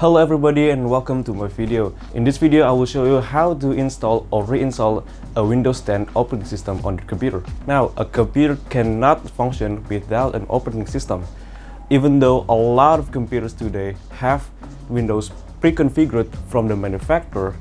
Hello everybody and welcome to my video. In this video I will show you how to install or reinstall a Windows 10 operating system on your computer. Now, a computer cannot function without an operating system. Even though a lot of computers today have Windows pre-configured from the manufacturer,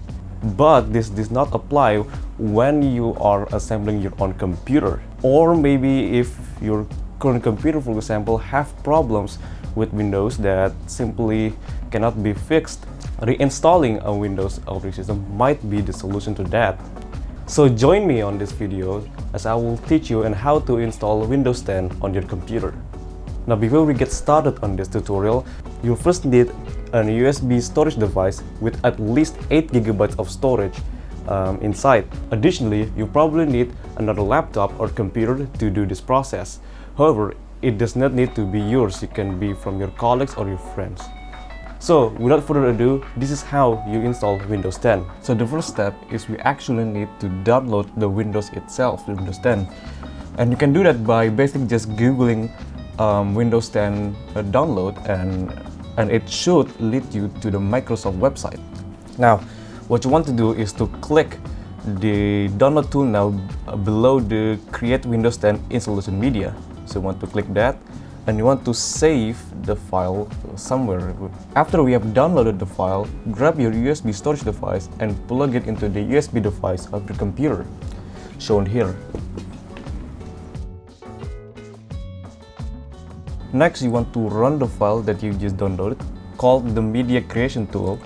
but this does not apply when you are assembling your own computer. Or maybe if your current computer, for example, have problems with Windows that simply cannot be fixed, reinstalling a Windows operating system might be the solution to that. So join me on this video as I will teach you on how to install Windows 10 on your computer. Now, before we get started on this tutorial, you first need a USB storage device with at least 8 GB of storage inside. Additionally, you probably need another laptop or computer to do this process. However, it does not need to be yours. It can be from your colleagues or your friends. So, without further ado, this is how you install Windows 10. So the first step is we actually need to download the Windows itself, Windows 10. And you can do that by basically just googling Windows 10 download and it should lead you to the Microsoft website. Now, what you want to do is to click the download tool now below the Create Windows 10 Installation Media. So you want to click that and you want to save the file somewhere. After we have downloaded the file, grab your USB storage device and plug it into the USB device of your computer, shown here. Next, you want to run the file that you just downloaded, called the Media Creation Tool.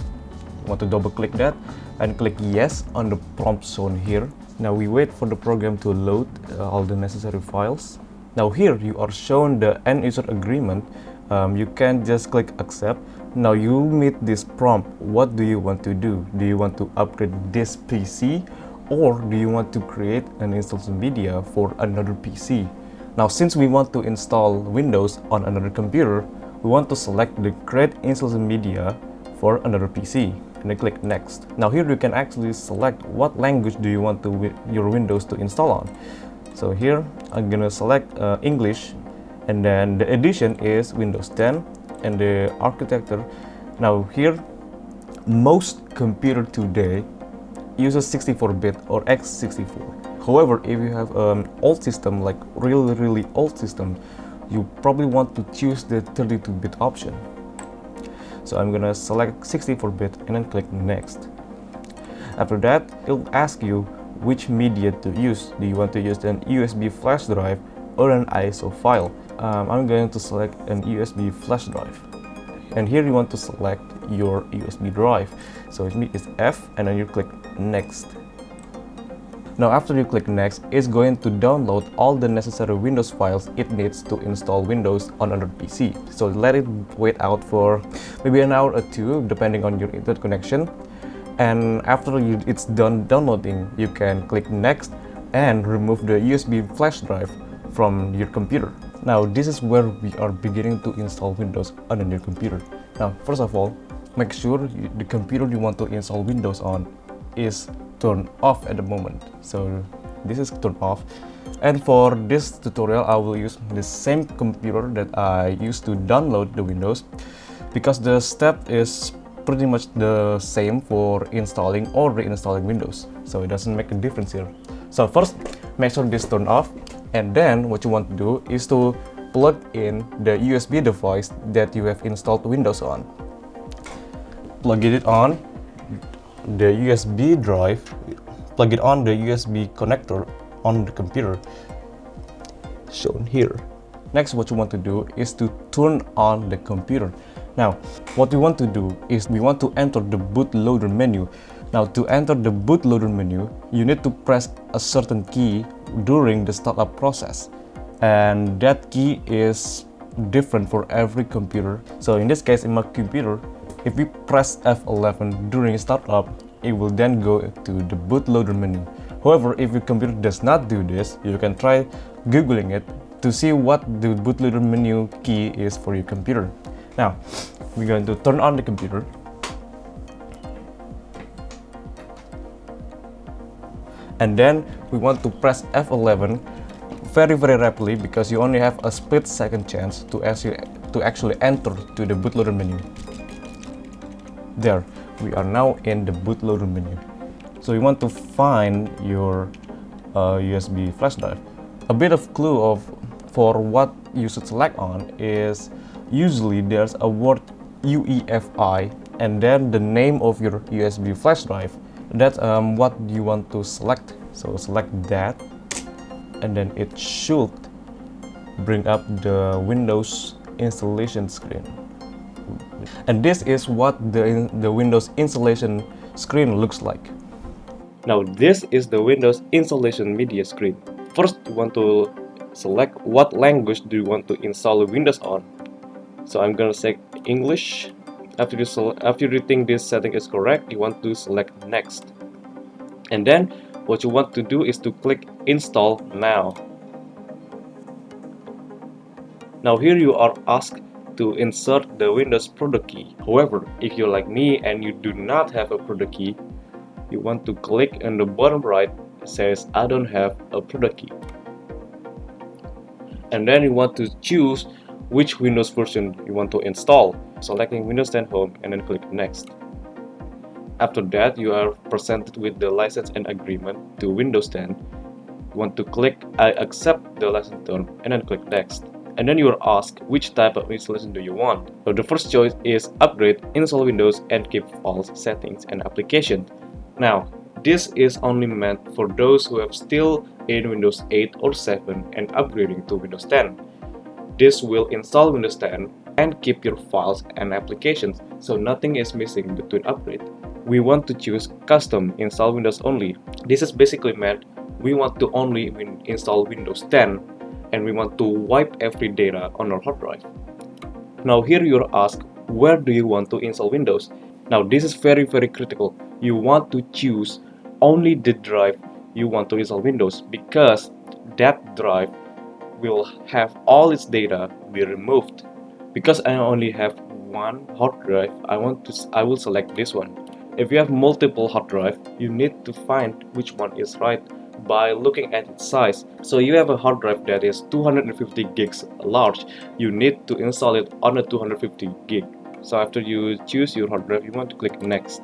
You want to double click that and click yes on the prompt shown here. Now we wait for the program to load all the necessary files. Now here you are shown the end user agreement. You can just click accept. Now you meet this prompt. What do you want to do? Do you want to upgrade this PC or do you want to create an installation media for another PC? Now since we want to install Windows on another computer, we want to select the create installation media for another PC and then click next. Now here you can actually select what language do you want your Windows to install on. So here I'm gonna select English, and then the edition is Windows 10 and the architecture. Now here most computer today uses 64-bit or x64. However, if you have an old system, like really old system, you probably want to choose the 32-bit option. So I'm gonna select 64-bit and then click next. After that, it'll ask you which media to use. Do you want to use an USB flash drive or an ISO file? I'm going to select an USB flash drive. And here you want to select your USB drive. So it's F and then you click next. Now after you click next, it's going to download all the necessary Windows files it needs to install Windows on another PC. So let it wait out for maybe an hour or two depending on your internet connection. And after it's done downloading, you can click next and remove the USB flash drive from your computer. Now this is where we are beginning to install Windows on your computer. Now first of all, make sure the computer you want to install Windows on is turned off at the moment. So this is turned off. And for this tutorial, I will use the same computer that I used to download the Windows because the step is pretty much the same for installing or reinstalling Windows, so it doesn't make a difference here. So first, make sure this turned off, and then what you want to do is to plug in the USB device that you have installed Windows on. Plug it on the USB drive, plug it on the USB connector on the computer, shown here. Next, what you want to do is to turn on the computer. Now, what we want to do is we want to enter the bootloader menu. Now, to enter the bootloader menu, you need to press a certain key during the startup process. And that key is different for every computer. So in this case, in my computer, if we press F11 during startup, it will then go to the bootloader menu. However, if your computer does not do this, you can try Googling it to see what the bootloader menu key is for your computer. Now, we're going to turn on the computer. And then we want to press F11 very rapidly because you only have a split second chance to actually enter to the bootloader menu. There, we are now in the bootloader menu. So you want to find your USB flash drive. A bit of clue for what you should select on is usually there's a word UEFI and then the name of your USB flash drive. That's what you want to select. So select that, and then it should bring up the Windows installation screen. And this is what the Windows installation screen looks like. Now this is the Windows installation media screen. First, you want to select what language do you want to install Windows on. So I'm gonna say English. After you think this setting is correct, you want to select next. And then what you want to do is to click install now. Now here you are asked to insert the Windows product key. However, if you're like me and you do not have a product key, you want to click on the bottom right. It says I don't have a product key. And then you want to choose which Windows version you want to install, selecting Windows 10 Home and then click next. After that, you are presented with the license and agreement to Windows 10. You want to click I accept the license term and then click next. And then you are asked which type of installation do you want. So the first choice is upgrade, install Windows and keep files, settings and applications. Now, this is only meant for those who have still in Windows 8 or 7 and upgrading to Windows 10. This will install Windows 10 and keep your files and applications, so nothing is missing between upgrade. We want to choose custom install Windows only. This is basically meant we want to only install Windows 10 and we want to wipe every data on our hard drive. Now here you're asked where do you want to install Windows. Now this is very critical. You want to choose only the drive you want to install Windows, because that drive will have all its data be removed. Because I only have one hard drive, I will select this one. If you have multiple hard drive, you need to find which one is right by looking at its size. So you have a hard drive that is 250 gigs large, you need to install it on a 250 gig. So after you choose your hard drive, you want to click next.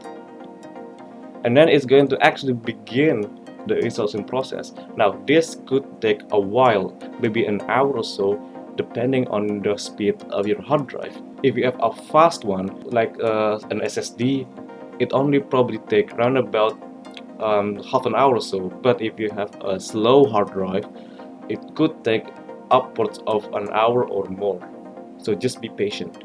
And then it's going to actually begin the installation process. Now this could take a while, maybe an hour or so, depending on the speed of your hard drive. If you have a fast one, like an SSD, it only probably take around about half an hour or so. But if you have a slow hard drive, it could take upwards of an hour or more. So just be patient.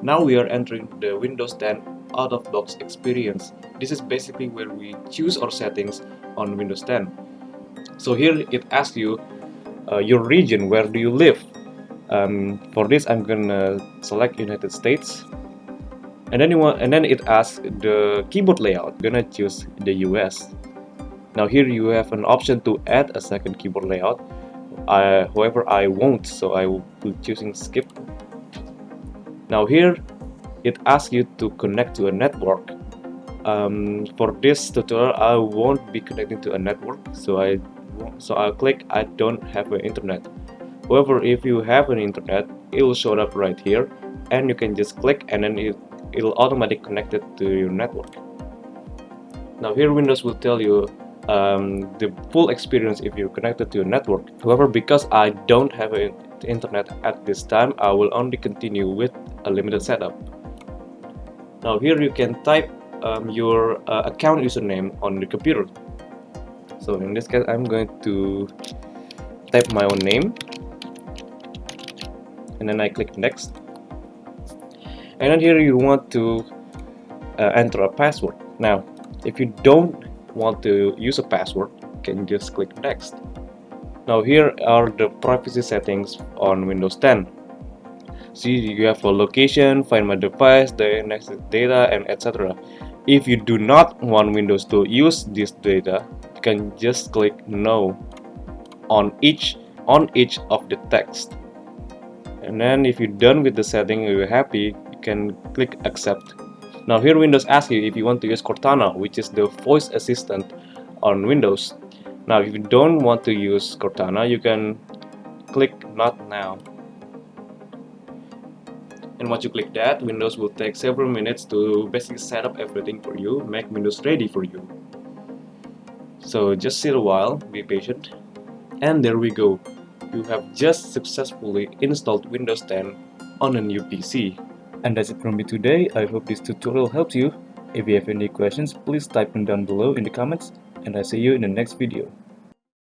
Now we are entering the Windows 10 out-of-box experience. This is basically where we choose our settings on Windows 10. So here it asks you your region, where do you live? For this I'm gonna select United States. And then it asks the keyboard layout. I'm gonna choose the US. Now here you have an option to add a second keyboard layout. However, I won't, so I will be choosing skip. Now here it asks you to connect to a network. For this tutorial I won't be connecting to a network, so I'll click I don't have an internet. However, if you have an internet, it will show up right here and you can just click and then it'll automatically connect it to your network. Now here Windows will tell you the full experience if you're connected to a network. However, because I don't have an internet at this time, I will only continue with a limited setup. Now here you can type your account username on the computer. So in this case I'm going to type my own name and then I click next. And then here you want to enter a password. Now if you don't want to use a password, you can just click next. Now here are the privacy settings on Windows 10. See, you have a location, find my device, the next data, and etc. If you do not want Windows to use this data, you can just click no on each of the text. And then if you're done with the setting, you're happy, you can click accept. Now here Windows asks you if you want to use Cortana, which is the voice assistant on Windows. Now if you don't want to use Cortana, you can click not now. And once you click that, Windows will take several minutes to basically set up everything for you, make Windows ready for you. So just sit a while, be patient. And there we go. You have just successfully installed Windows 10 on a new PC. And that's it from me today. I hope this tutorial helps you. If you have any questions, please type them down below in the comments, and I'll see you in the next video.